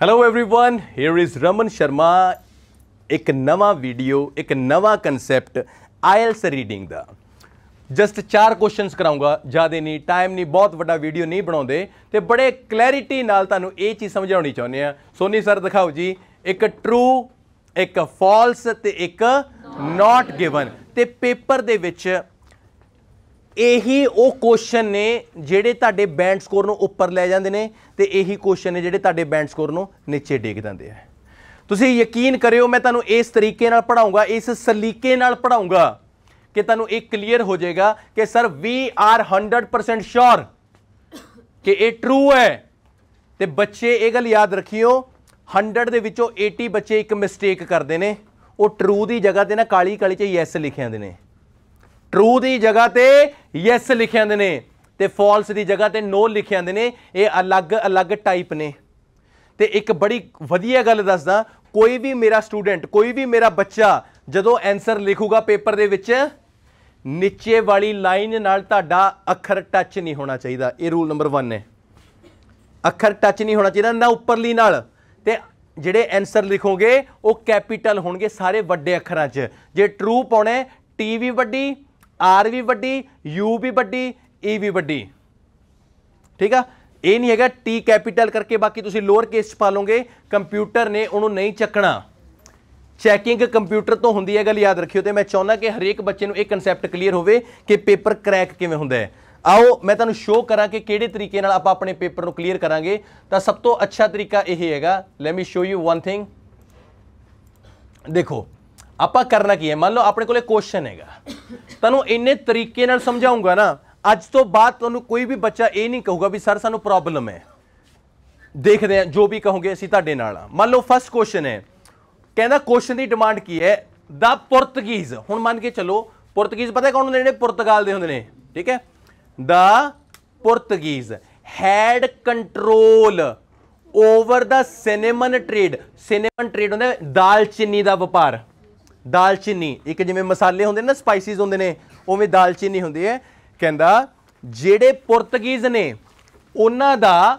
Hello everyone, here is Raman Sharma. एक नवा video, एक नवा कंसैप्ट आयल्स रीडिंग का। जस्ट 4 क्वेश्चंस कराऊंगा, ज़्यादा नहीं, टाइम नहीं, बहुत बड़ा वीडियो नहीं बनाते तो बड़े क्लैरिटी नाल तुहानूं ये चीज़ समझानी चाहुंदे आ। सोनी सर दिखाओ जी, एक ट्रू, एक फॉल्स ते एक नॉट गिवन। ते पेपर दे विच यही वो क्वेश्चन ने जिहड़े तुहाडे बैंड स्कोर नूं उपर लै जांदे ने ते यही क्वेश्चन ने जिहड़े तुहाडे बैंड स्कोर नूं नीचे डिग दिंदे आ। तुसीं यकीन करियो, मैं तुहानूं इस तरीके नाल पढ़ाऊंगा, इस सलीके नाल पढ़ाऊंगा कि तुहानूं एक क्लीयर हो जाएगा कि सर वी आर 100% श्योर कि ये ट्रू है। ते बच्चे ये गल याद रखियो, 100 दे विचों 80 बच्चे एक मिसटेक करते हैं। वो ट्रू की जगह ते ना काली काली च यस लिखे आते हैं, ट्रू की जगह ते यस लिखे आते हैं ते फॉल्स की जगह ते नो लिखे आते हैं। ये अलग अलग टाइप ने। ते एक बड़ी वधिया गल दसदा, कोई भी मेरा स्टूडेंट, कोई भी मेरा बच्चा जदों आंसर लिखूगा पेपर दे विच, नीचे वाली लाइन नाल तुहाडा अखर टच नहीं होना चाहिए। ये रूल नंबर 1 है, अखर टच नहीं होना चाहिए ना उपरली नाल। ते जिहड़े आंसर लिखोगे वो कैपीटल होणगे, सारे वड्डे अखरां च। जे ट्रू पाउणा टी भी वड्डी, आर भी वड्डी, यू भी वड्डी, ई भी वड्डी। ठीक है, ये नहीं है टी कैपीटल करके बाकी तुसीं लोअर केस च पा लोगे, कंप्यूटर ने उन्होंने नहीं चकना। चैकिंग कंप्यूटर तो होंदी है, गल याद रखियो। तो मैं चाहुंदा कि हरेक बच्चे नूं एक कंसैप्ट क्लीयर होवे कि पेपर क्रैक किवें हुंदा है। आओ मैं तुहानूं शो करा कि किहड़े तरीके नाल आपां अपने पेपर नूं क्लीयर करांगे। तां सब तो अच्छा तरीका यह हैगा, let me show you one thing. देखो आपां करना की है, मान लो अपने कोले क्वेश्चन हैगा, तुहानूं इन्ने तरीके नाल समझाऊंगा ना, अज तो बाद तुहानूं कोई भी बच्चा ये नहीं कहूगा भी सर सानूं प्रॉब्लम है। देखते हैं जो भी कहोगे असीं तुहाडे नाल। मान लो फर्स्ट क्वेश्चन है, कहना क्वेश्चन की डिमांड की है, द पुर्तगीज। हुण मान के चलो पुर्तगीज पता कौन होंदे ने? पुर्तगाल दे होंदे ने। ठीक है, the Portuguese had control over the cinnamon trade. Cinnamon trade होंदा दालचीनी दा व्यापार। दालचीनी एक जिवें मसाले होंदे ना, स्पाइसिस होंदे ने, उवें दालचीनी होंदी है। कहंदा जिहड़े पुर्तगीज ने उन्हां दा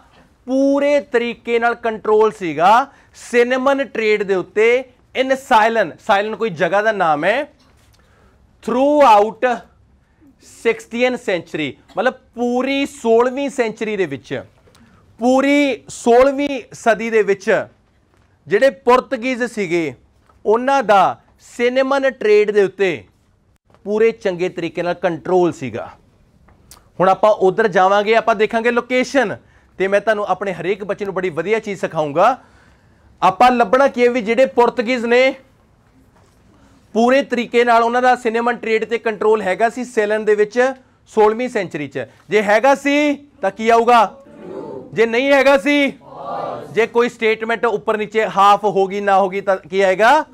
पूरे तरीके नाल कंट्रोल सीगा सिनेमन ट्रेड दे उत्ते इन साइलन। साइलन कोई जगह का नाम है। थ्रू आउट 16th सेंचुरी, मतलब पूरी 16वीं सेंचुरी दे विच, पूरी 16वीं सदी दे विच जिहड़े पुर्तगीज सीगे उन्हां दा सिनेमन ट्रेड दे उत्ते पूरे चंगे तरीके नाल कंट्रोल सीगा। हुण आपां उधर जावांगे, आपां देखांगे लोकेशन, ते मैं तुहानूं अपने हरेक बच्चे नूं बड़ी वधिया चीज़ सिखाऊंगा। आपां लभना कि भी जिहड़े पुर्तगीज ने पूरे तरीके नाल उन्हां दा सिनेमन ट्रेड ते कंट्रोल हैगा सी सेलन दे विच 16वीं सेंचुरी च। जे हैगा सी तां की आऊगा? जे नहीं हैगा सी, जे कोई स्टेटमेंट उपर नीचे हाफ होगी ना होगी तां की आएगा?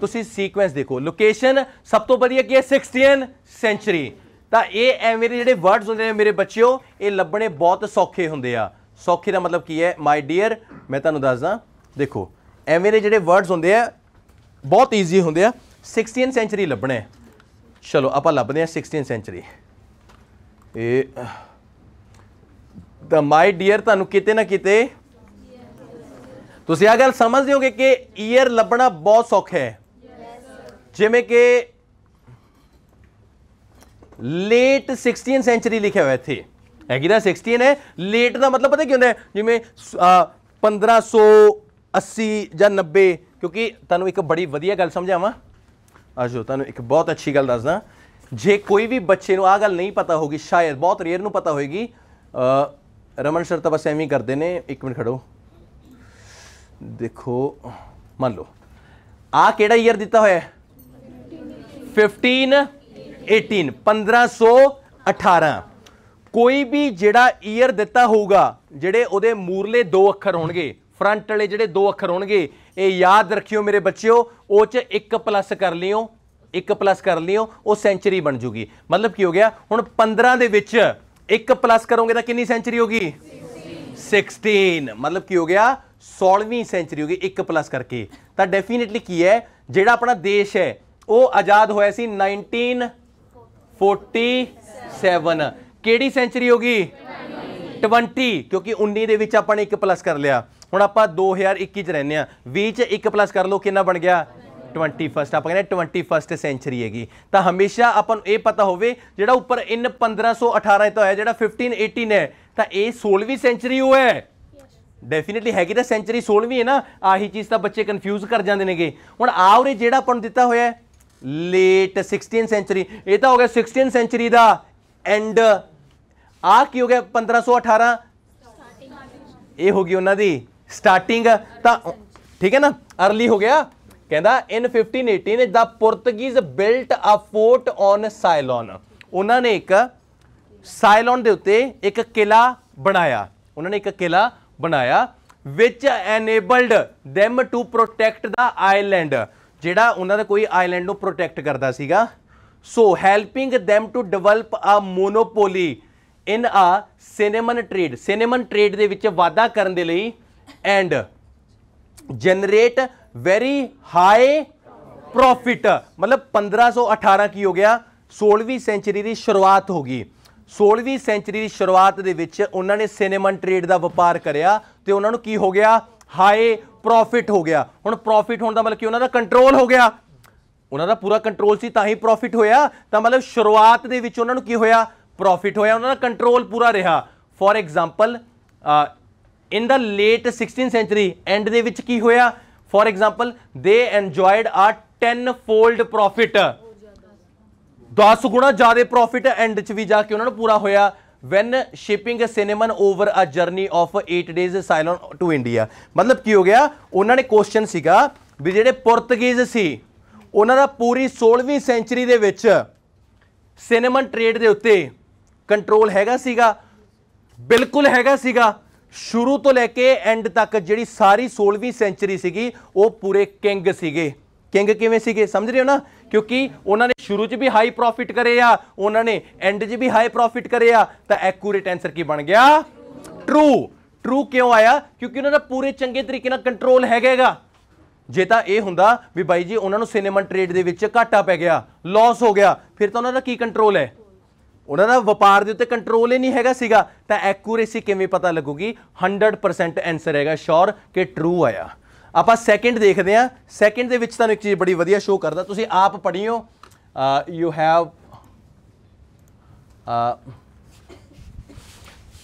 तुसीं सीक्वेंस देखो। लोकेशन सब तो वधिया की है 16th सेंचुरी। तो ये एवें दे जिहड़े वर्ड्स होंदे ने मेरे बच्चों, ये लभणे बहुत सौखे होंदे आ। सौखे का मतलब की है माय डियर, मैं तुहानूं दसदा। देखो एवें दे जिहड़े वर्ड्स होंदे आ बहुत ईजी होंदे आ। 16th सेंचुरी लभणे, चलो आपां लभदे आ 16th century. The my dear तुहानूं किते ना किते तुसीं आ गल समझदे होगे कि ईयर लभना बहुत सौखा है। जिवें कि लेट 16th सेंचुरी लिखा हुआ इत्थे, हैगी तां 16 है, लेट का मतलब पता की होंदा है? जिवें 1580 या 90। क्योंकि तुहानूं एक बड़ी वधिया गल समझावां, आजो तुहानूं एक बहुत अच्छी गल दसदा। जे कोई भी बच्चे नूं आ गल नहीं पता होगी, शायद बहुत रेयर नूं पता होएगी। रमन सर तो बस एवें ही करते हैं। एक मिनट खड़ो, देखो मान लो आ केड़ा ईयर दिता होया है? 1518, 1518। कोई भी जिहड़ा ईयर दिता होगा, जिहड़े उहदे मूरले 2 अखर होणगे, फ्रंट वाले जिहड़े 2 अखर होणगे, ये याद रखियो मेरे बच्चों। वो च 1 प्लस कर लियो, 1 प्लस कर लियो, वो सेंचुरी बन जूगी। मतलब की हो गया, हुण 15 दे विच 1 प्लस करोगे तो कितनी सेंचुरी होगी? 16। मतलब की हो गया 16वीं सेंचुरी होगी 1 प्लस करके। तो डेफिनेटली की है, जिहड़ा अपना देश है वो आज़ाद होया सी 1947। केड़ी सेंचुरी होगी? 20, क्योंकि 19 दे विच आपां ने 1 प्लस कर लिया। हुण आपां 2021 च रहिंदे आ, 20 च 1 प्लस कर लो कितना बन गया 21st। आप कहते 21st सेंचुरी हैगी। तो हमेशा अपन ये पता होवे जेड़ा उपर इन 1518 तो है जेड़ा 1518 है तो ये 16वीं सेंचुरी हो है। डेफिनेटली हैगी तो सेंचुरी 16वीं है ना, आही चीज़ तो बच्चे कन्फ्यूज कर जाते हैं। हुण आवरे जेड़ा अपन दिता होया लेट 16th सेंचुरी, ये तो हो गया 16th सेंचुरी का एंड। आ की हो गया 1518, ये होगी उन्होंने स्टार्टिंग। ठीक है ना, अर्ली हो गया। कहता इन 1518 the Portuguese built a fort on साइलोन। उन्होंने एक साइलोन के उत्ते एक किला बनाया, उन्होंने एक किला बनाया which enabled them to protect the island, जेड़ा उन्होंने कोई आइलैंड को प्रोटेक्ट करता सीगा। So helping them to develop a monopoly in a cinnamon trade, cinnamon trade दे विच वाधा करने दे लई and generate very high profit. मतलब 1518 की हो गया 16वीं सेंचुरी की शुरुआत होगी। 16वीं सेंचुरी की शुरुआत दे विच उन्होंने सिनेमन ट्रेड का व्यापार करया ते उन्होंने की हो गया हाई प्रॉफिट हो गया। हुण प्रॉफिट होने का मतलब कि उन्होंने कंट्रोल हो गया, उन्होंने पूरा कंट्रोल सी तां ही प्रॉफिट होया। तो मतलब शुरुआत दे विच उन्होंने की होया प्रॉफिट होया, उन्होंने कंट्रोल पूरा रहा। For example in the late 16th century and दे विच की होया, for example they enjoyed a 10-fold profit, 10 गुणा ज्यादा प्रॉफिट एंड च भी जाके उन्होंने पूरा होया when shipping cinnamon over a journey of 8 days Ceylon to India. मतलब की हो गया उन्होंने क्वेश्चन सीगा भी जेडे पुर्तगीज सी उन्होंने पूरी 16वीं सेंचुरी दे विच सिनेमन ट्रेड दे उत्ते कंट्रोल हैगा सीगा, बिल्कुल हैगा सीगा। शुरू तो लैके एंड तक जिहड़ी सारी 16वीं सेंचुरी सीगी वो पूरे किंग सीगे। किंग किवें सीगे समझ रहे हो ना, क्योंकि उन्होंने शुरू च भी हाई प्रॉफिट करे आ, उन्होंने एंड च भी हाई प्रॉफिट करे आ, तो एक्यूरेट आंसर की बन गया ट्रू। ट्रू क्यों आया, क्योंकि उन्होंने पूरे चंगे तरीके नाल कंट्रोल हैगा। जे तां ये हुंदा भी बाई जी उन्होंने सिनेमन ट्रेड दे विच घाटा पै गया, लॉस हो गया, फिर तो उन्होंने की कंट्रोल है, उन्होंने व्यापार के उत्ते कंट्रोल ही नहीं हैगा सीगा, तो एक्यूरेसी किवें पता लगूगी। 100% आंसर हैगा श्योर कि ट्रू आया। आप सैकेंड देखते हैं, सैकेंड दे विच तुहानूं एक चीज़ बड़ी वधिया शो करदा, तुसीं आप पढ़ियो। यू हैव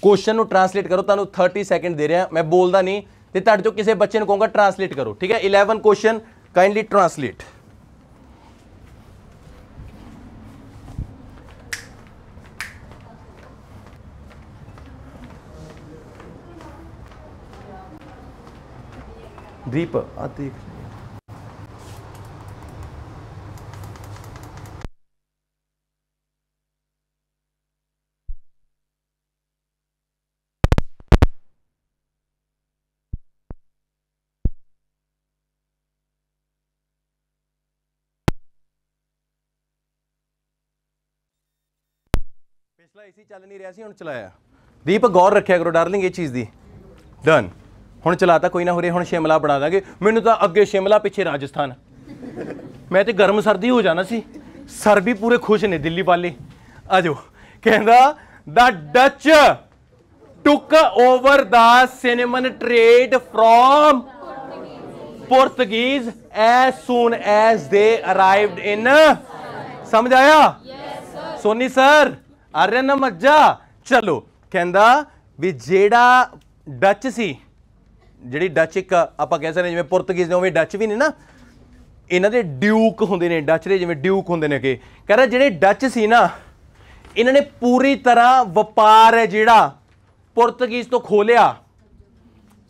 क्वेश्चन नूं ट्रांसलेट करो, तुहानूं 30 सैकेंड दे रहा, मैं बोलदा नहीं ते तुहाडे चों किसी बच्चे नूं कहूँगा ट्रांसलेट करो, ठीक है। 11 क्वेश्चन काइंडली ट्रांसलेट। दीप आ देख पिछला इसी चल नहीं रहा सी, हुण चलाया। दीप गौर रखिया करो डार्लिंग ये चीज़ दी। डन, हुण चलाता कोई ना हो रही, हुण शिमला बना देंगे। मैनू तो अगे शिमला पिछे राजस्थान, मैं तो गर्म सर्दी हो जाना सी। सर भी पूरे खुश ने दिल्ली वाले। आजो कहंदा the Dutch took over the cinnamon trade from Portuguese as soon as they arrived in. समझ आया सोनी सर, आर्यन मज्जा। चलो कहंदा भी जेड़ा डच सी, ਜਿਹੜੀ ਡਚ ਇੱਕ ਆਪਾਂ ਕਹਿ ਸਕਦੇ ਜਿਵੇਂ ਪੁਰਤਗੀਜ਼ ਨੇ ਉਵੇਂ ਡਚ ਵੀ ਨੇ ਨਾ, ਇਹਨਾਂ ਦੇ ਡਿਊਕ ਹੁੰਦੇ ਨੇ, ਡਚ ਦੇ ਜਿਵੇਂ ਡਿਊਕ ਹੁੰਦੇ ਨੇ। ਕਿ ਕਹਿੰਦਾ ਜਿਹੜੇ ਡਚ ਸੀ ਨਾ ਇਹਨਾਂ ਨੇ ਪੂਰੀ ਤਰ੍ਹਾਂ ਵਪਾਰ ਹੈ ਜਿਹੜਾ ਪੁਰਤਗੀਜ਼ ਤੋਂ ਖੋਲਿਆ,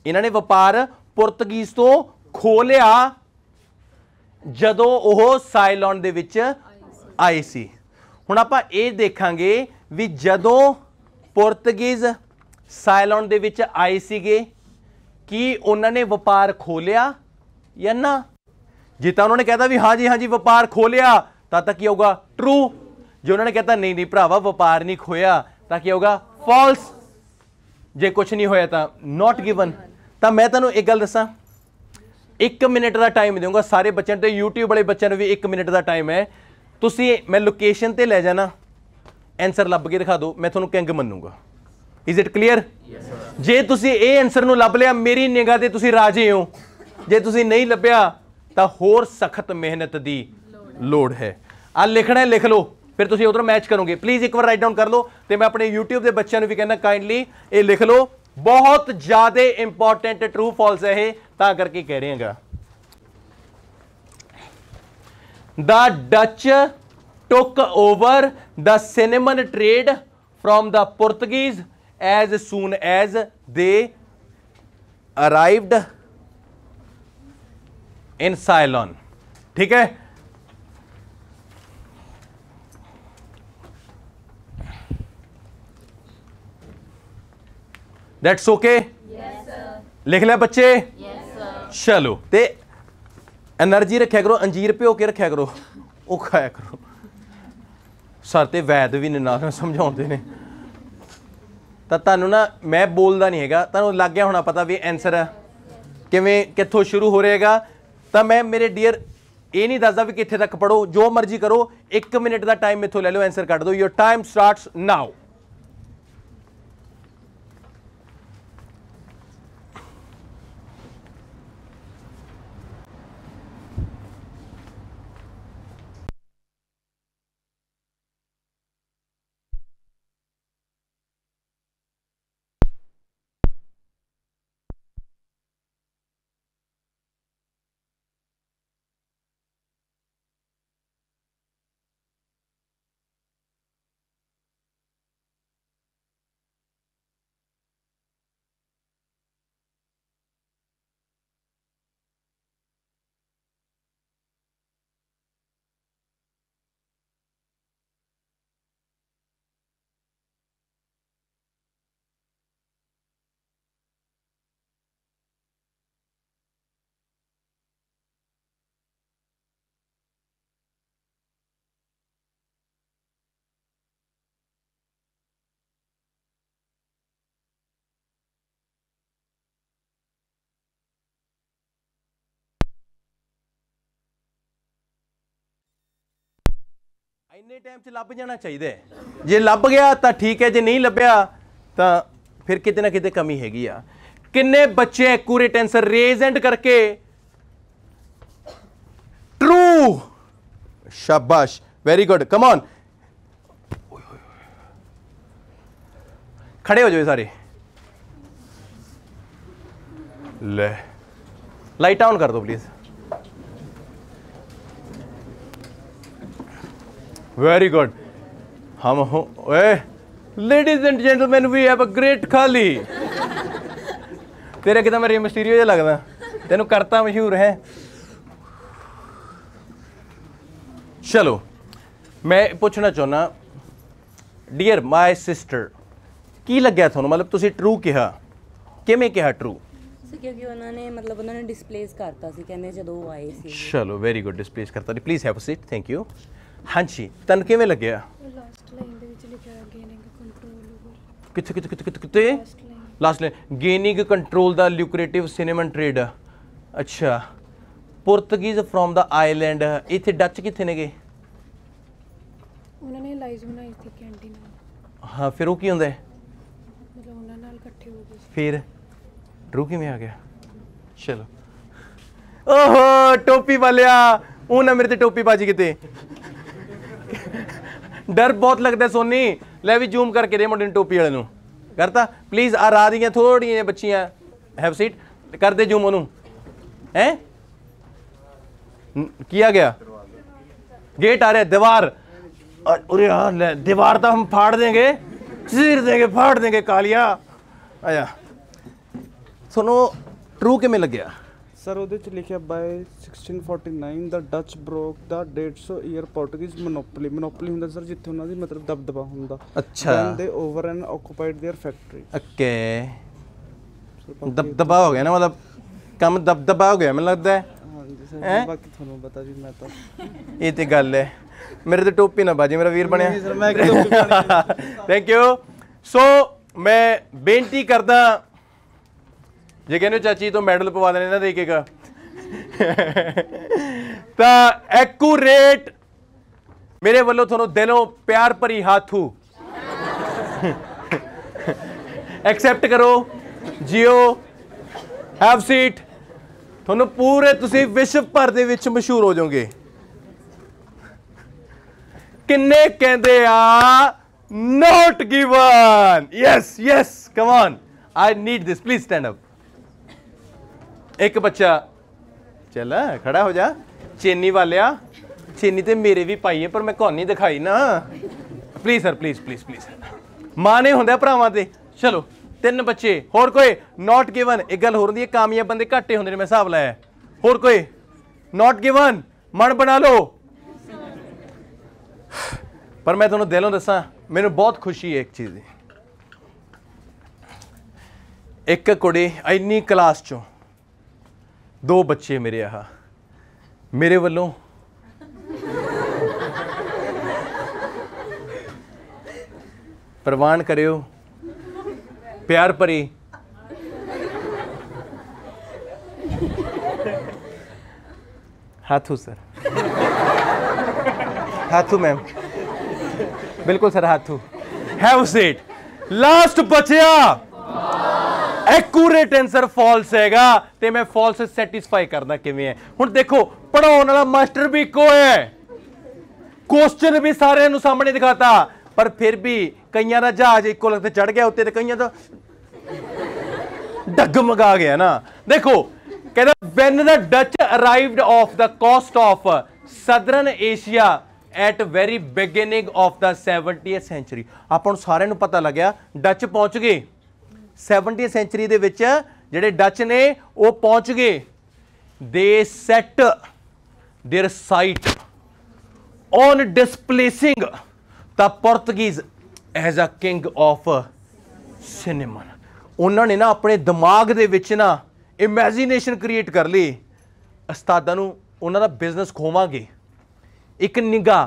ਇਹਨਾਂ ਨੇ ਵਪਾਰ ਪੁਰਤਗੀਜ਼ ਤੋਂ ਖੋਲਿਆ ਜਦੋਂ ਉਹ ਸਾਇਲੋਨ ਦੇ ਵਿੱਚ ਆਏ ਸੀ। ਹੁਣ ਆਪਾਂ ਇਹ ਦੇਖਾਂਗੇ ਵੀ ਜਦੋਂ ਪੁਰਤਗੀਜ਼ ਸਾਇਲੋਨ ਦੇ ਵਿੱਚ ਆਏ ਸੀਗੇ कि उन्होंने व्यापार खोलिया या ना। जे तो उन्होंने कहता भी हाँ जी व्यापार खोलिया तो की होगा ट्रू। जो उन्होंने कहता नहीं नहीं भरावा व्यापार नहीं खोया तो की होगा फॉल्स। जे कुछ नहीं होया तो नॉट गिवन। तो मैं तुहानूं एक गल दसां, 1 मिनट का टाइम दूंगा सारे बच्चों तो, यूट्यूब वाले बच्चों भी 1 मिनट का टाइम है। तुसीं मैं लोकेशन ते लै जाना, आंसर लभ के दिखा दो, मैं तुहानूं किंग मन्नूंगा। Is it clear? जे तुसी ਇਹ ਆਨਸਰ ਨੂੰ ਲੱਭ ਲਿਆ ਮੇਰੀ ਨਿਗਾਹ ਤੇ ਤੁਸੀਂ ਰਾਜੀ ਹੋ, ਜੇ ਤੁਸੀਂ ਨਹੀਂ ਲੱਭਿਆ ਤਾਂ ਹੋਰ ਸਖਤ ਮਿਹਨਤ ਦੀ ਲੋੜ ਹੈ। ਆ ਲਿਖਣਾ ਹੈ, ਲਿਖ ਲਓ, ਫਿਰ ਤੁਸੀਂ ਉਧਰ ਮੈਚ ਕਰੋਗੇ। ਪਲੀਜ਼ ਇੱਕ ਵਾਰ ਰਾਈਟ ਡਾਊਨ ਕਰ ਲਓ ਤੇ ਮੈਂ ਆਪਣੇ YouTube ਦੇ ਬੱਚਿਆਂ ਨੂੰ ਵੀ ਕਹਿੰਦਾ ਕਾਈਂਡਲੀ ਇਹ ਲਿਖ ਲਓ। ਬਹੁਤ ਜ਼ਿਆਦਾ ਇੰਪੋਰਟੈਂਟ ਟਰੂ ਫਾਲਸ ਹੈ ਇਹ, ਤਾਂ ਕਰਕੇ ਕਹਿ ਰਹੇ ਹਾਂਗਾ। The Dutch took over the cinnamon trade from the Portuguese as soon as they arrived in Ceylon। ठीक है, दैट्स ओके? लिख लिया बच्चे? चलो ते एनर्जी रखा करो, अंजीर भ्यो के रखा करो, वो खाया करो। सर ते वैद भी ने ना समझाते ने ਤਾਂ ਤੁਹਾਨੂੰ ਨਾ मैं बोलता नहीं है, ਤੁਹਾਨੂੰ ਲੱਗ ਗਿਆ ਹੋਣਾ पता भी आंसर किवें कित्थों शुरू हो रहेगा। तो मैं मेरे डियर ये नहीं दसदा भी कित्थे तक पढ़ो, जो मर्जी करो, 1 मिनट का टाइम इत्थों ले लो, आंसर कट दो। Your time starts now. इन्ने टाइम च लभ जाना चाहिए, जे लभ गया तो ठीक है, जे नहीं लभ्या तो फिर किते ना किते कमी हैगी आ। किन्ने बच्चे एक्यूरेट आंसर रेज एंड करके? ट्रू, शाबाश, वेरी गुड, कम ऑन, खड़े हो जाओ सारे। ले लाइट ऑन कर दो प्लीज। वेरी गुड, हम हो ladies and gentlemen we have a great Khali. तेरे कितना मेरी मिस्टीरियो जिहा लगदा, तेनू करता मशहूर है। चलो मैं पूछना चाहना, डियर माय सिस्टर, की लग्या थानू, मतलब तुसी ट्रू कहा, किवें कहा ट्रू? क्योंकि उन्होंने मतलब उन्होंने डिस्प्लेस करता सी, कहने जदों वो आए सी। चलो वेरी गुड, डिस्प्लेस करता। Please have a seat, thank you. हाँ जी, तन किवें लग्या? लास्ट लाइन ਦੇ ਵਿੱਚ ਲਿਖਿਆ ਗੇਨਿੰਗ ਕੰਟਰੋਲ ਓਵਰ। कित्थे कित्थे कित्थे कित्थे कित्थे? Last line, gaining control the lucrative cinnamon trade. अच्छा, पुर्तगीज फ्रॉम द आइलैंड, इत्थे डच कित्थे ने गए? ਉਹਨਾਂ ਨੇ ਲਾਈਜ਼ ਬਣਾਈ ਸੀ ਕੈਂਟੀ ਨਾਲ। हाँ, फिर वो की होंदा है? ਮਤਲਬ ਉਹਨਾਂ ਨਾਲ ਇਕੱਠੇ ਹੋ ਗਏ ਸੀ। फिर ट्रू किवें आ गया? चलो, ओहो टोपी वालिया, ਉਹ ਨਾ ਮੇਰੇ ਤੇ ਟੋਪੀ ਬਾਜੀ ਕਿਤੇ। डर बहुत लगता है सोनी, ले भी जूम करके दे मुंडे टोपी वाले करता प्लीज। आ राह दियां थोड़ियां बच्चियां, हैव सीट, कर दे जूम ओनू। हैं किया गया? गेट आ रहा है, दीवार, अरे यार दीवार तो हम फाड़ देंगे, चीर देंगे, फाड़ देंगे कालिया। आया सुनो, ट्रू किमें लग्या? सर ਉਹਦੇ ਚ ਲਿਖਿਆ by 1649 the Dutch broke the 150 year Portuguese monopoly. Monopoly ਹੁੰਦਾ ਸਰ ਜਿੱਥੇ ਉਹਨਾਂ ਦੀ ਮਤਲਬ ਦਬਦਬਾ ਹੁੰਦਾ। अच्छा, they over and occupied their factory. Okay, दबदबा हो गया ना, मतलब कम दबदबा हो गया ਮੈਨੂੰ लगता है। ਹਾਂਜੀ ਸਰ, ਬਾਕੀ ਤੁਹਾਨੂੰ ਪਤਾ ਜੀ, ਮੈਂ ਤਾਂ ਇਹ ਤੇ ਗੱਲ ਹੈ। ਮੇਰੇ ਤੇ ਟੋਪੀ ਨਾ ਬਾਜੀ, ਮੇਰਾ ਵੀਰ ਬਣਿਆ। ਸਰ ਮੈਂ ਕਿਹਾ ਥੈਂਕ ਯੂ। ਸੋ ਮੈਂ ਬੇਨਤੀ ਕਰਦਾ, ਜੇ ਕਹਿੰਦੇ ਚਾਚੀ ਤੋਂ ਮੈਡਲ ਪਵਾ ਦੇਣੇ ਨਾ, ਦੇ ਕੇ ਤਾਂ ਐਕੂਰੇਟ ਮੇਰੇ ਵੱਲੋਂ ਤੁਹਾਨੂੰ ਦਿਲੋਂ ਪਿਆਰ ਭਰੀ ਹਾਥੂ एक्सेप्ट करो, जियो, हैव सीट। थोनों पूरे तुसी विश्व भर दे विच मशहूर हो जाओगे। किन्ने कहते आ not given? Yes yes, come on, I need this, please stand up. एक बच्चा चल खड़ा हो जा। चेनी वालिया, चेनी ते मेरे भी पाई है पर मैं कौन नहीं दिखाई ना। Please sir, please please please. मां ने होंगे भरावां ते। चलो 3 बच्चे, होर कोई नॉट गिवन? एक गल होर होंदी है, कामयाब बंदे घट्ट होंदे ने, मैं हिसाब लाया। होर कोई नॉट गिवन? मन बना लो। पर मैं तुहानूं दिलों दसां, मैनूं बहुत खुशी है एक चीज़ दी। एक कुड़ी इन्नी क्लास चों 2 बच्चे मेरे मेरे वालों प्रवान करियो, प्यार भरी हाथू सर, हाथू मैम, बिल्कुल sir Hathu. Have seat. Last बचिया एक्यूरेट आंसर फॉल्स हैगा ते मैं फॉल्स सैटिस्फाई करना किवें है। हुण देखो पढ़ाउण वाला मास्टर भी इको है, क्वेश्चन भी सारे नूं सामने दिखाता, पर फिर भी कईयां दा जहाज इको लगते चढ़ गया उत्ते ते कईयां दा डगमगा गया ना। देखो कहता when the Dutch arrived off the coast of southern Asia at very beginning of the 70th century. ਆਪਾਂ ਨੂੰ ਸਾਰਿਆਂ ਨੂੰ ਪਤਾ ਲੱਗਿਆ ਡਚ ਪਹੁੰਚ ਗਏ 70th सेंचुरी ਦੇ ਵਿੱਚ, ਜਿਹੜੇ ਡਚ ਨੇ ਉਹ ਪਹੁੰਚ ਗਏ। they set their sight on displacing the Portuguese as a king of cinnamon। ਉਹਨਾਂ ਨੇ ਨਾ ਆਪਣੇ ਦਿਮਾਗ ਦੇ ਵਿੱਚ ਨਾ ਇਮੈਜੀਨੇਸ਼ਨ ਕ੍ਰੀਏਟ ਕਰ ਲਈ, ਉਸਤਾਦਾਂ ਨੂੰ ਉਹਨਾਂ ਦਾ ਬਿਜ਼ਨਸ ਖੋਵਾਂਗੇ। एक निगाह,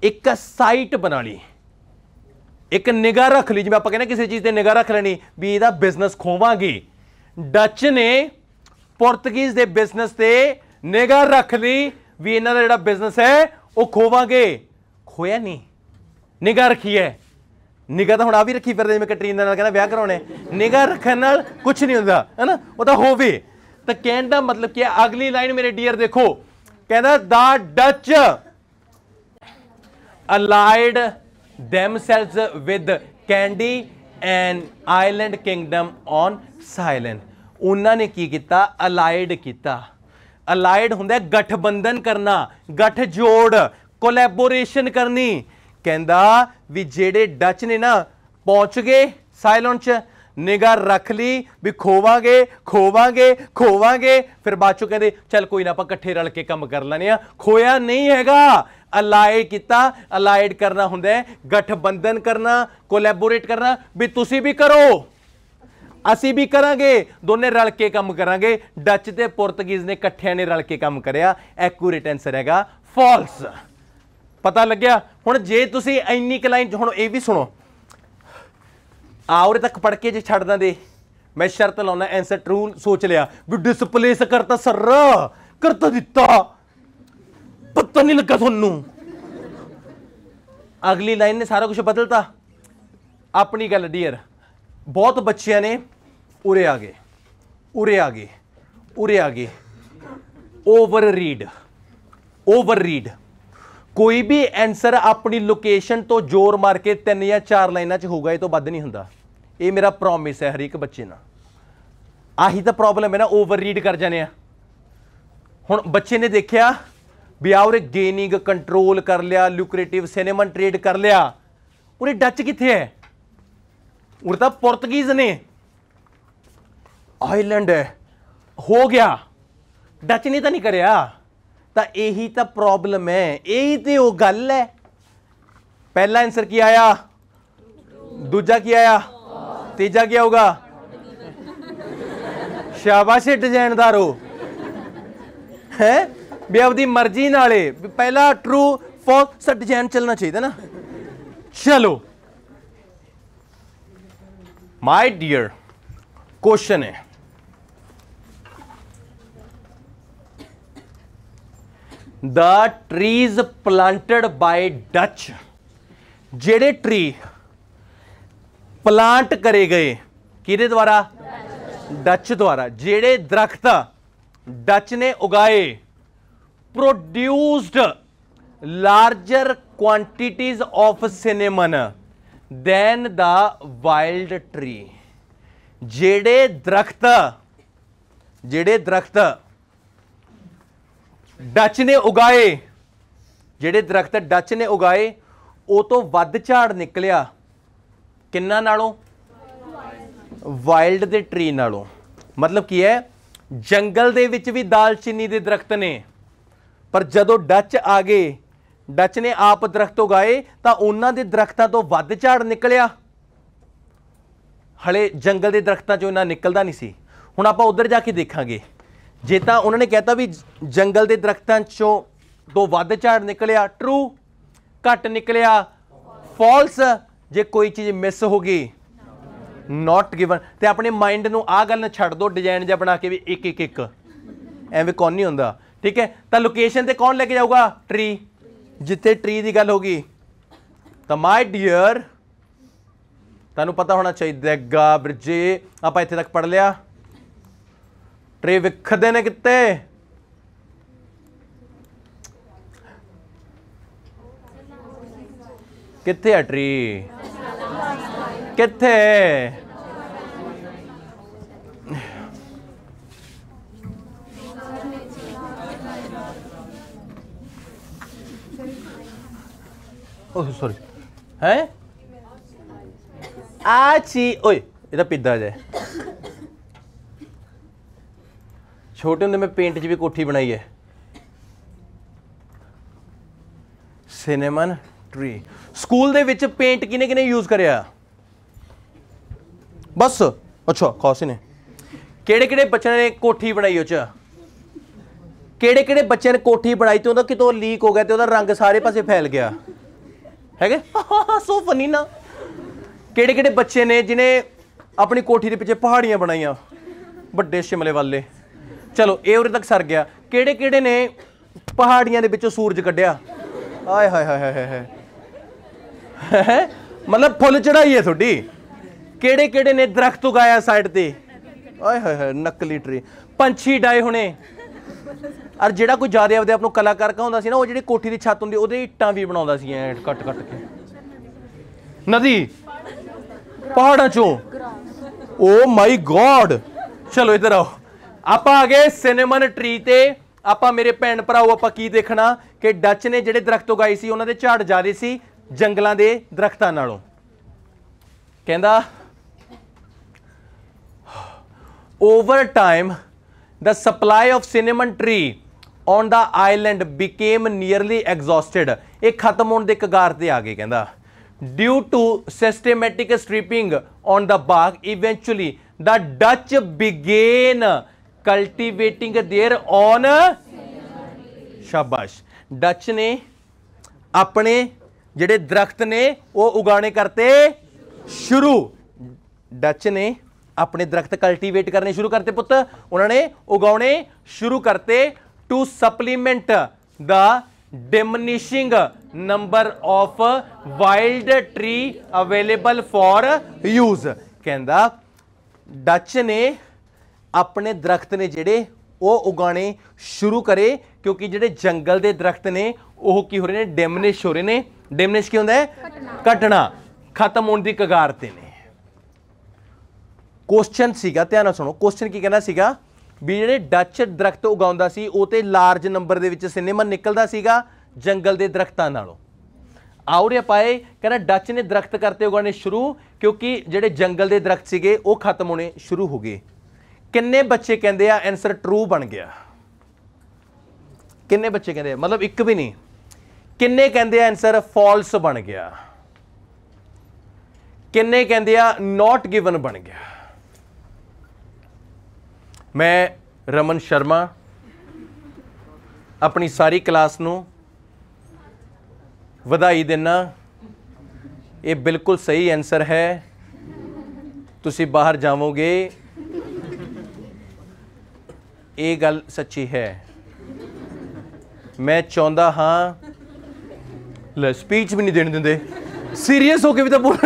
एक साइट बना ली, एक निगाह रख ली, जिवें आपां कहने किसी चीज़ ते निगाह रख लेनी भी इहदा बिजनेस खोवांगे। डच ने पुर्तगीज दे बिजनेस ते निगाह रख ली भी इन्हां दा जिहड़ा बिजनेस है वो खोवांगे। खोया नहीं, निगाह रखी है। निगाह तो हुण आ भी रखी फिरदे, जिवें कटरीना नाल कहना ब्याह कराउणे, निगाह रखण नाल कुछ नहीं हुंदा है ना, वो तां होवे। तां कहण दा मतलब कि अगली लाइन मेरे डियर देखो, कहना the Dutch allied themselves with Kandy and island kingdom on Ceylon. उन्होंने की किया? अलाइड किया। अलाइड हुंदा गठबंधन करना, गठजोड़, कोलैबोरेशन करनी। कहंदा भी जेड़े डच ने ना पहुंच गए साइलैंड च, निगाह रख ली भी खोवांगे खोवांगे खोवांगे, फिर बाद चो कहते चल कोई ना, आप कट्ठे रल के काम कर लेने। खोया नहीं हैगा, अलाइड किया। अलाइड करना हुंदा है गठबंधन करना, कोलैबोरेट करना, भी तुसी भी करो असी भी करांगे, दोने रल के काम करांगे। डच ते पुर्तगीज ने कट्ठियां ने रल के काम करया। एक्यूरेट आंसर हैगा फॉल्स। पता लग्या? हुण जे तुसी इन्नी क लाइन, हुण ये भी सुनो, आवरे तक पढ़ के जे छड़ दे, मैं शर्त लाउना आंसर ट्रू सोच लिया भी डिस्प्लेस करता सर, करता दिता, पता नहीं लगा थोनू। अगली लाइन ने सारा कुछ बदलता। अपनी गल डियर, बहुत बच्चियां ने उरे आ गए, उरे आ गए, उरे आ गए। Over read, over read. कोई भी आंसर अपनी लोकेशन तो जोर मार के 3 या 4 लाइनों च होगा, ये तो वध नहीं हुंदा। ये मेरा प्रॉमिस है हर एक बच्चे ना। आही तो प्रॉब्लम है ना, ओवर रीड कर जाने। हुण बच्चे ने देखा भी आ उरे गेनिंग कंट्रोल कर लिया, लुक्रेटिव सिनेमन ट्रेड कर लिया, उरे डच कित्थे है? उरे तो पुर्तगीज ने आइलैंड है हो गया, डच ने तो नहीं करया। तो यही तो प्रॉब्लम है, यही तो वो गल है। पहला आंसर की आया, दूजा की आया, तीजा क्या होगा? शाबाश डिजाइनदारो है भी आपकी मर्जी नाले पहला ट्रू फॉल्स डिजाइन चलना चाहिए ना। चलो माय डियर, क्वेश्चन है the trees planted by Dutch, जेड़े ट्री प्लांट करे गए किहदे द्वारा? डच द्वारा। जेड़े दरख्त डच ने उगाए produced larger quantities of cinnamon than the wild tree. जेड़े दरख्त डच ने उगाए, जेड़े दरख्त डच ने उगाए ਉਹ ਤੋਂ ਵੱਧ ਝਾੜ ਨਿਕਲਿਆ ਕਿੰਨਾ ਨਾਲੋਂ? ਵਾਈਲਡ ਦੇ ਟਰੀ ਨਾਲੋਂ। ਮਤਲਬ ਕੀ ਹੈ, ਜੰਗਲ ਦੇ ਵਿੱਚ ਵੀ ਦਾਲਚੀਨੀ ਦੇ ਦਰਖਤ ਨੇ, ਪਰ ਜਦੋਂ ਡੱਚ ਆ ਗਏ, ਡੱਚ ਨੇ ਆਪ ਦਰਖਤ ਉਗਾਏ ਤਾਂ ਉਹਨਾਂ ਦੇ ਦਰਖਤਾਂ ਤੋਂ ਵੱਧ ਝਾੜ ਨਿਕਲਿਆ। ਹਲੇ ਜੰਗਲ ਦੇ ਦਰਖਤਾਂ ਚੋਂ ਇੰਨਾ ਨਿਕਲਦਾ ਨਹੀਂ ਸੀ। ਹੁਣ ਆਪਾਂ ਉਧਰ ਜਾ ਕੇ ਦੇਖਾਂਗੇ। ਜੇ ਤਾਂ ਉਹਨਾਂ ਨੇ ਕਹਿਤਾ ਵੀ ਜੰਗਲ ਦੇ ਦਰਖਤਾਂ ਚੋਂ ਤੋਂ ਵੱਧ ਝਾੜ ਨਿਕਲਿਆ, ਟਰੂ। घट निकलिया, फॉल्स। जे कोई चीज़ मिस हो गई, नॉट गिवन। तो अपने माइंड नूं आ गल छड़ दो, डिजाइन जिहा बना के भी एक एक एक एवं कौन नहीं होंदा, ठीक है। तो लोकेशन ते कौन लेके जाऊगा? ट्री। जिथे ट्री की गल होगी तो माय डियर तुहानूं पता होना चाहिए गा ब्रिजे, आपां इत्थे तक पढ़ लिया। ट्री विखदे ने कित्ते? कित्थे है ट्री? कित्थे? ओह सॉरी, है आची ओए इहदा पिद्दा जाए। छोटे होंदे मैं पेंट च भी कोठी बनाई है, सिनेमन ट्री। स्कूल दे विच पेंट किने किने यूज करिया? बस अच्छा खास ने। किहड़े किहड़े बच्चों ने कोठी बनाई? उस किहड़े किहड़े बच्चे ने कोठी बनाई तो उहदा कितों लीक हो गया तो उहदा रंग सारे पासे फैल गया है? सो फनी ना। किहड़े किहड़े बच्चे ने जिन्हें अपनी कोठी के पीछे पहाड़ियां बनाईया बड़े शिमले वाले? चलो ये उरे तक सर गया। किहड़े किहड़े ने पहाड़ियां दे विचों सूरज कढ़िया? हाय हाय हाय हाय हाय, मतलब फुल चढ़ाई है थोड़ी। किहड़े किहड़े ने दरख्त उगाया साइड ते? हाय हाय हाय, नकली ट्री। पंछी डाए होने। और जिहड़ा कोई ज़्यादा आपदे आप नूं कलाकार कहाउंदा सी ना, वो जिहड़ी कोठी दी छत हुंदी ओहदे इट्टां भी बनाउंदा सी ऐ कट कट के। नदी पहाड़ां चों। ओ माई गॉड। चलो इधर आओ, आपां आ गए सिनेमन ट्री ते। आपां मेरे भैन भराओ आपां की देखना कि डच ने जिहड़े दरख्त उगाए सी उन्हां दे झाड़ ज़्यादा सी जंगलों के दरख्तों नालों। कहंदा over time the supply of cinnamon tree on the island became nearly exhausted. ये खत्म होने के कगार ते आ गए। कहंदा due to systematic stripping on the bark eventually the Dutch began cultivating there on. शाबाश। डच ने अपने जिहड़े दरख्त ने वो उगाने करते शुरू। डच ने अपने दरख्त कल्टीवेट करने शुरू करते पुत, उन्होंने उगाने शुरू करते to supplement the diminishing number of wild tree available for use. कहंदा डच ने अपने दरख्त ने जिहड़े वो उगाने शुरू करे क्योंकि जिहड़े जंगल के दरख्त ने वो की हो रहे हैं? डिमिनिश हो रहे हैं। डिमिनिश की होंदा है? घटना, खत्म होने की कगार ते ने। क्वेश्चन सीगा, ध्यान नाल सुनो। क्वेश्चन की कहना सीगा भी जिहड़े डच दरख्त उगाउंदा सी वो ते लार्ज नंबर दे विच सिनेमन निकलदा सीगा जंगल के दरख्तां नालों। आओ रे पाए कहना डच ने दरख्त करते उगाने शुरू क्योंकि जिहड़े जंगल के दरख्त सीगे वो खत्म होने शुरू हो गए। किन्ने बच्चे कहंदे आ आंसर ट्रू बन गया? किन्ने बच्चे कहंदे? मतलब एक भी नहीं। किन्ने कहंदे आंसर फॉल्स बन गया? किन्ने कहंदे आ नॉट गिवन बन गया? मैं रमन शर्मा अपनी सारी क्लास नूं ਵਧਾਈ देना। ये बिल्कुल सही आंसर है। तुसी बाहर जावोगे, ये गल सच्ची है। मैं चाहता हाँ, ले स्पीच भी नहीं देने देंगे, सीरीयस होके भी तो बोल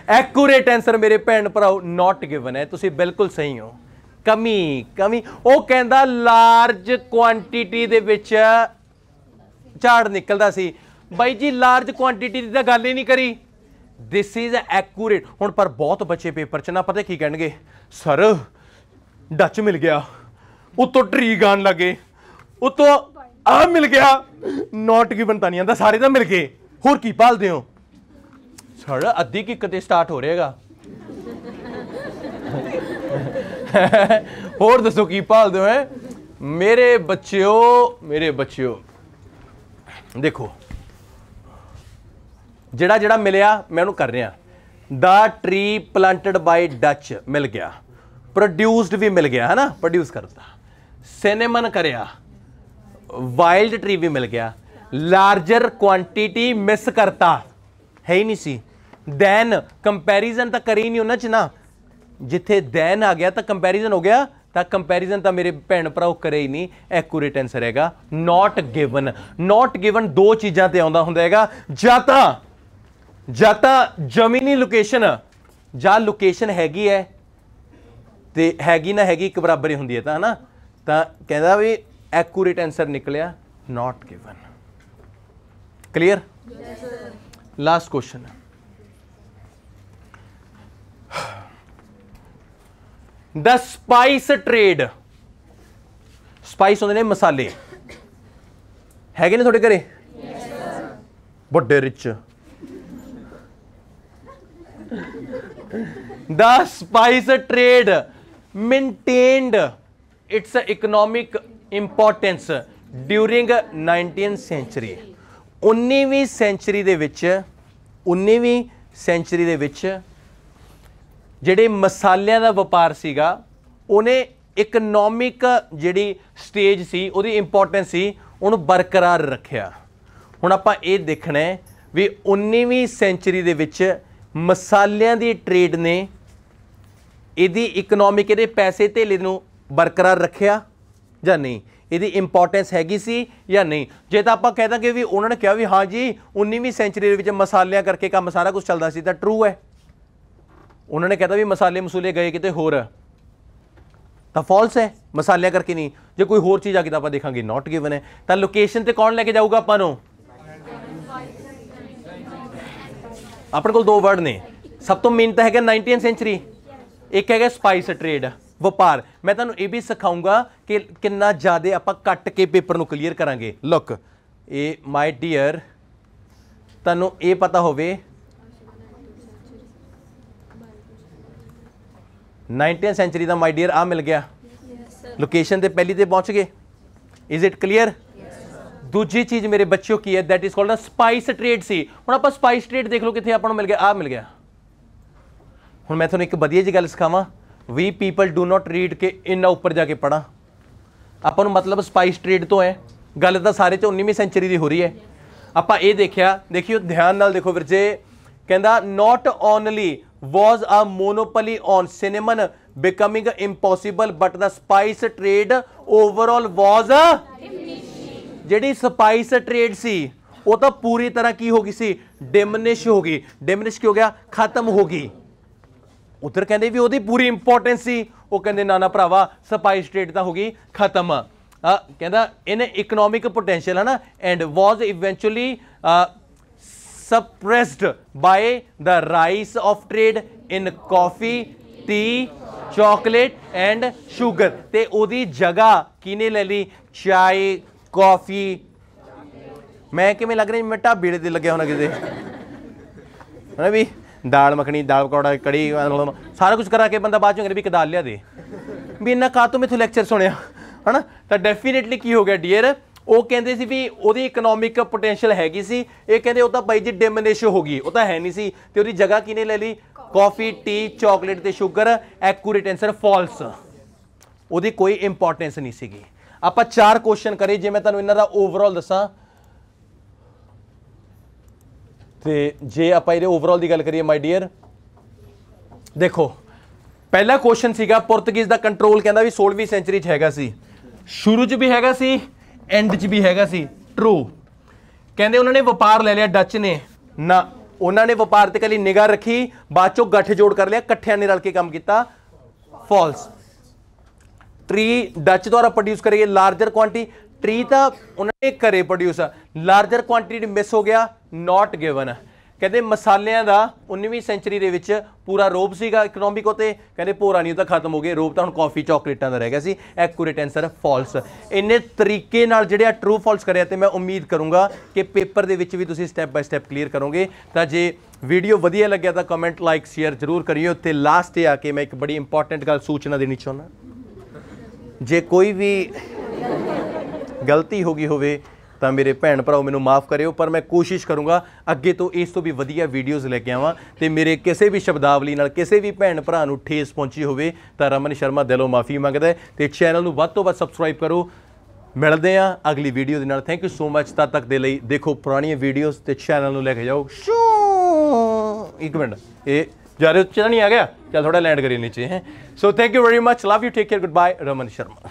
एक्ूरेट आंसर मेरे भैन भराओ नॉट गिवन है, तुसी बिल्कुल सही हो। कमी कमी वो कहंदा लार्ज क्वांटिटी दे विच झाड़ निकलदा सी। बाई जी लार्ज क्वांटिटी की तो गल ही नहीं करी, दिस इज एक्यूरेट। हुण पर बहुत बच्चे पेपर च ना पता की कहणगे, सर डच मिल गया, उतो ट्री गान लगे, उतो आ मिल गया, नॉट गिवन तां नहीं आंदा, सारे तो मिल गए, होर की भालदे हो? सर अद्धी किक ते स्टार्ट हो रहेगा। होर दसो की भालदे हो? मेरे बच्चिओ देखो जिहड़ा जिहड़ा मिलिया मैं उन्होंने कर रहा। The tree planted by Dutch मिल गया, प्रोड्यूस्ड भी मिल गया है ना, प्रोड्यूस करता। सिनेमन करया, वाइल्ड ट्री भी मिल गया, लार्जर क्वांटिटी मिस करता है ही नहीं सी। दैन कंपैरिजन तो करी नहीं उन्होंने ना, जिथे दैन आ गया तो कंपैरिजन हो गया, तो कंपैरिजन तो मेरे भैन भराओ करे ही नहीं। एक्यूरेट आंसर हैगा नॉट गिवन। नॉट गिवन दो चीज़ों ते आउंदा हुंदा हैगा, जां तां जमीनी लोकेशन, जां लोकेशन हैगी है ते हैगी ना हैगी एक बराबर ही हुंदी है, है ना, तो कहता भी एक्यूरेट आंसर निकलिया not given. Clear? Last question, the spice trade. Spice होंदे ने मसाले, हैगे ने थोड़े घरे बड़े rich. The spice trade maintained its economic importance during 19th century. 19वीं सेंचुरी दे विच, 19वीं सेंचुरी दे विच ਜਿਹੜੇ ਮਸਾਲਿਆਂ ਦਾ ਵਪਾਰ ਸੀਗਾ ਉਹਨੇ ਇਕਨੋਮਿਕ ਜਿਹੜੀ ਸਟੇਜ ਸੀ ਉਹਦੀ ਇੰਪੋਰਟੈਂਸ ਸੀ ਉਹਨੂੰ ਬਰਕਰਾਰ ਰੱਖਿਆ। ਹੁਣ ਆਪਾਂ ਇਹ ਦੇਖਣਾ ਹੈ ਵੀ 19ਵੀਂ ਸੈਂਚੁਰੀ ਦੇ ਵਿੱਚ ਮਸਾਲਿਆਂ ਦੀ ਟ੍ਰੇਡ ਨੇ ਇਹਦੀ ਇਕਨੋਮਿਕ ਇਹਦੇ ਪੈਸੇ ਧੇਲੇ ਨੂੰ ਬਰਕਰਾਰ ਰੱਖਿਆ ਜਾਂ ਨਹੀਂ, ਇਹਦੀ ਇੰਪੋਰਟੈਂਸ ਹੈਗੀ ਸੀ ਜਾਂ ਨਹੀਂ। ਜੇ ਤਾਂ ਆਪਾਂ ਕਹਿ ਦਾਂਗੇ ਵੀ ਉਹਨਾਂ ਨੇ ਕਿਹਾ ਵੀ ਹਾਂ ਜੀ 19ਵੀਂ ਸੈਂਚੁਰੀ ਦੇ ਵਿੱਚ ਮਸਾਲਿਆਂ ਕਰਕੇ ਕੰਮ ਸਾਰਾ ਕੁਝ ਚੱਲਦਾ ਸੀ ਤਾਂ ਟਰੂ ਹੈ। उन्होंने कहता भी मसाले मसूले गए किते होर, तो फॉल्स है, मसालिया करके नहीं। जो कोई होर चीज़ आ गई तो आप देखेंगे नॉट गिवन है। तो लोकेशन ते कौन लेके जाऊगा अपन अपने को? दो वर्ड ने, सब तो मेन तो है 19th सेंचुरी, एक है स्पाइस ट्रेड ਵਪਾਰ। मैं तुहानू ये भी सिखाऊंगा कि कितना ज़्यादा आप कट के पेपर नू क्लीयर करांगे। लुक ये माय डियर, तुहानू ये पता होवे 19th सेंचुरी का माय डियर आ मिल गया, लोकेशन ते पहली ते पहुंच गए। Is it clear? दूजी चीज़ मेरे बच्चों की है, that is called spice trade सी। हुण आप स्पाइस ट्रेड देख लो कितने आपको मिल गया, आ मिल गया। हुण मैं तुहानू एक वधिया जी गल सिखावां, we people do not read के इन्ना उपर जाके पढ़ा। आपां नू मतलब स्पाइस ट्रेड तो है, गल तो सारे 19वीं सेंचुरी की हो रही है। आपां ये देखिया, देखियो ध्यान नाल देखो फिर जे कहंदा not only was a monopoly on cinnamon becoming impossible but the spice trade overall was a ਜਿਹੜੀ ਸਪਾਈਸ ਟ੍ਰੇਡ ਸੀ ਉਹ ਤਾਂ ਪੂਰੀ ਤਰ੍ਹਾਂ ਕੀ ਹੋ ਗਈ ਸੀ, ਡਿਮਿਨਿਸ਼ ਹੋ ਗਈ। ਡਿਮਿਨਿਸ਼ ਕੀ ਹੋ ਗਿਆ? ਖਤਮ ਹੋ ਗਈ। ਉਧਰ ਕਹਿੰਦੇ ਵੀ ਉਹਦੀ ਪੂਰੀ ਇੰਪੋਰਟੈਂਸ ਸੀ, ਉਹ ਕਹਿੰਦੇ ਨਾ ਨਾ ਭਰਾਵਾ ਸਪਾਈਸ ਟ੍ਰੇਡ ਤਾਂ ਹੋ ਗਈ ਖਤਮ। ਕਹਿੰਦਾ ਇਹਨੇ ਇਕਨੋਮਿਕ ਪੋਟੈਂਸ਼ੀਅਲ ਹੈ ਨਾ, and was eventually suppressed by the rise of trade in coffee, tea, chocolate and sugar। ते ओदी जगह किने ले ली? चाय, कॉफी। मैं किवें लग रहा मैं ढाबे ते लग्या होना किते, है भी दाल मखनी, दाल पकौड़ा, कड़ी, सारा कुछ करा के बंदा बाद चों भी एक दाल लिया दे भी इन्ना का तो मैथों लैक्चर सुनिया है ना। तो डेफिनेटली की हो गया डियर, ਉਹ ਕਹਿੰਦੇ ਸੀ ਵੀ ਉਹਦੀ ਇਕਨੋਮਿਕ ਪੋਟੈਂਸ਼ੀਅਲ ਹੈਗੀ ਸੀ, ਇਹ ਕਹਿੰਦੇ ਉਹ ਤਾਂ ਬਾਈ ਜੀ ਡਿਮਿਨਿਸ਼ ਹੋ ਗਈ, ਉਹ ਤਾਂ ਹੈ ਨਹੀਂ ਸੀ, ਤੇ ਉਹਦੀ ਜਗ੍ਹਾ ਕਿਹਨੇ ਲੈ ਲਈ? ਕਾਫੀ, ਟੀ, ਚਾਕਲੇਟ ਤੇ ਸ਼ੂਗਰ। ਐਕੂਰੇਟ ਆਨਸਰ ਫਾਲਸ, ਉਹਦੀ ਕੋਈ ਇੰਪੋਰਟੈਂਸ ਨਹੀਂ ਸੀਗੀ। ਆਪਾਂ 4 ਕੁਐਸਚਨ ਕਰੇ, ਜੇ ਮੈਂ ਤੁਹਾਨੂੰ ਇਹਨਾਂ ਦਾ ਓਵਰਆਲ ਦੱਸਾਂ ਤੇ ਜੇ ਆਪਾਂ ਇਹਦੇ ਓਵਰਆਲ ਦੀ ਗੱਲ ਕਰੀਏ ਮਾਈ ਡੀਅਰ, ਦੇਖੋ ਪਹਿਲਾ ਕੁਐਸਚਨ ਸੀਗਾ ਪੁਰਤਗੀਜ਼ ਦਾ ਕੰਟਰੋਲ ਕਹਿੰਦਾ ਵੀ 16ਵੀਂ ਸੈਂਚੁਰੀ 'ਚ ਹੈਗਾ ਸੀ, ਸ਼ੁਰੂ 'ਚ ਵੀ ਹੈਗਾ ਸੀ, एंड च भी हैगा सी। ट्रू कहते उन्होंने व्यापार ले लिया डच ने ना, ਉਹਨਾਂ ਨੇ ਵਪਾਰ ਤੇ ਕਲੀ ਨਿਗਾਹ ਰੱਖੀ, ਬਾਅਦ ਚੋਂ ਗੱਠ ਜੋੜ ਕਰ ਲਿਆ, ਇਕੱਠਿਆਂ ਨੇ ਰਲ ਕੇ ਕੰਮ ਕੀਤਾ। ਫਾਲਸ। ਟਰੀ ਡੱਚ ਦੁਆਰਾ ਪ੍ਰੋਡਿਊਸ ਕਰੇ ਲਾਰਜਰ ਕੁਆਂਟੀ, ਟਰੀ ਤਾਂ ਉਹਨਾਂ ਨੇ ਕਰੇ ਪ੍ਰੋਡਿਊਸ, ਲਾਰਜਰ ਕੁਆਂਟੀਟੀ ਮਿਸ ਹੋ ਗਿਆ, ਨਾਟ ਗਿਵਨ। ਕਹਿੰਦੇ ਮਸਾਲਿਆਂ ਦਾ 19ਵੀਂ ਸੈਂਚਰੀ ਦੇ ਵਿੱਚ ਪੂਰਾ ਰੋਬ ਸੀਗਾ ਇਕਨੋਮਿਕ ਉਤੇ, ਕਹਿੰਦੇ ਭੋਰਾ ਨਹੀਂ ਉਹ ਤਾਂ ਖਤਮ ਹੋ ਗਏ, ਰੋਬ ਤਾਂ ਹੁਣ ਕਾਫੀ ਚਾਕਲੇਟਾਂ ਦਾ ਰਹਿ ਗਿਆ ਸੀ। Accurate answer false. ਇੰਨੇ ਤਰੀਕੇ ਨਾਲ ਜਿਹੜੇ ਆ ਟਰੂ ਫਾਲਸ ਕਰਿਆ ਤੇ ਮੈਂ ਉਮੀਦ ਕਰੂੰਗਾ ਕਿ ਪੇਪਰ ਦੇ ਵਿੱਚ ਵੀ ਤੁਸੀਂ ਸਟੈਪ ਬਾय ਸਟੈਪ ਕਲੀਅਰ ਕਰੋਗੇ। ਤਾਂ ਜੇ ਵੀਡੀਓ ਵਧੀਆ ਲੱਗਿਆ ਤਾਂ ਕਮੈਂਟ ਲਾਈਕ ਸ਼ੇਅਰ ਜ਼ਰੂਰ ਕਰਿਓ। ਤੇ ਲਾਸਟ ਤੇ ਆ ਕੇ ਮੈਂ ਇੱਕ ਬੜੀ ਇੰਪੋਰਟੈਂਟ ਗੱਲ ਸੂਚਨਾ ਦੇਣੀ ਚਾਹੁੰਦਾ, ਜੇ ਕੋਈ ਵੀ ਗਲਤੀ ਹੋ ਗਈ ਹੋਵੇ ਤਾਂ ਮੇਰੇ ਭੈਣ ਭਰਾਓ ਮੈਨੂੰ ਮਾਫ ਕਰਿਓ, ਪਰ ਮੈਂ ਕੋਸ਼ਿਸ਼ ਕਰੂੰਗਾ ਅੱਗੇ ਤੋਂ ਇਸ ਤੋਂ ਵੀ ਵਧੀਆ ਵੀਡੀਓਜ਼ ਲੈ ਕੇ ਆਵਾਂ। ਤੇ ਮੇਰੇ ਕਿਸੇ ਵੀ ਸ਼ਬਦਾਵਲੀ ਨਾਲ ਕਿਸੇ ਵੀ ਭੈਣ ਭਰਾ ਨੂੰ ਠੇਸ ਪਹੁੰਚੀ ਹੋਵੇ ਤਾਂ ਰਮਨ ਸ਼ਰਮਾ ਦਿਲੋਂ ਮਾਫੀ ਮੰਗਦਾ ਹੈ। ਤੇ ਚੈਨਲ ਨੂੰ ਵੱਧ ਤੋਂ ਵੱਧ ਸਬਸਕ੍ਰਾਈਬ ਕਰੋ। ਮਿਲਦੇ ਹਾਂ ਅਗਲੀ ਵੀਡੀਓ ਦੇ ਨਾਲ। Thank you so much. ਤਦ ਤੱਕ ਦੇ ਲਈ ਦੇਖੋ ਪੁਰਾਣੀਆਂ ਵੀਡੀਓਜ਼ ਤੇ ਚੈਨਲ ਨੂੰ ਲੈ ਕੇ ਜਾਓ। ਇੱਕ ਮਿੰਟ, ਇਹ ਜ਼ਿਆਦਾ ਉੱਚਾ ਨਹੀਂ ਆ ਗਿਆ, ਚੱਲ ਥੋੜਾ ਲੈਂਡ ਕਰੀਏ ਨੀਚੇ ਹੈ। So thank you very much, love you, take care, goodbye. Raman Sharma.